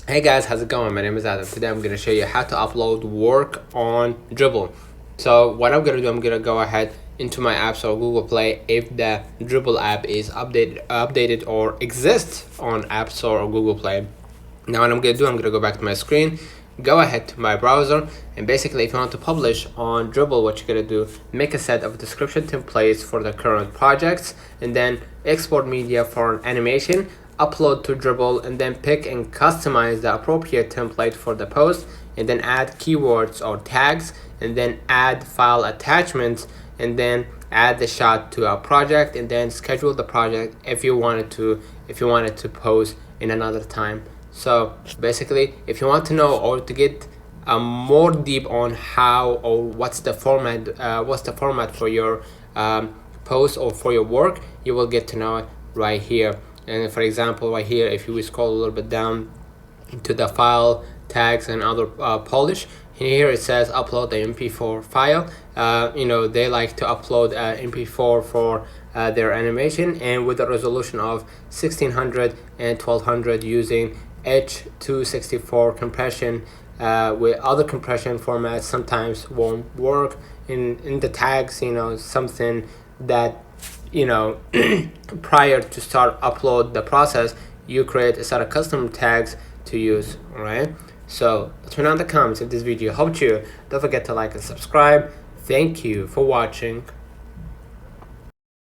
Hey guys, how's it going? My name is Adam. Today I'm going to show you how to upload work on Dribbble. So what I'm going to do, I'm going to go ahead into my App Store, Google Play, if the Dribbble app is updated or exists on App Store or Google Play. Now what I'm going to do, I'm going to go back to my screen, go ahead to my browser, and basically if you want to publish on Dribbble, what you're going to do, make a set of description templates for the current projects, and then export media for an animation, upload to Dribbble, and then pick and customize the appropriate template for the post, and then add keywords or tags, and then add file attachments, and then add the shot to our project, and then schedule the project if you wanted to post in another time. So basically, if you want to know or to get more deep on how or what's the format for your post or for your work, you will get to know it right here. And for example, right here, if you scroll a little bit down to the file tags and other polish, here it says upload the MP4 file. They like to upload MP4 for their animation, and with a resolution of 1600 and 1200 using H.264 compression. With other compression formats sometimes won't work. In the tags, something that prior to start upload the process, you create a set of custom tags to use. All right, so turn on the comments if this video helped you. Don't forget to like and subscribe. Thank you for watching.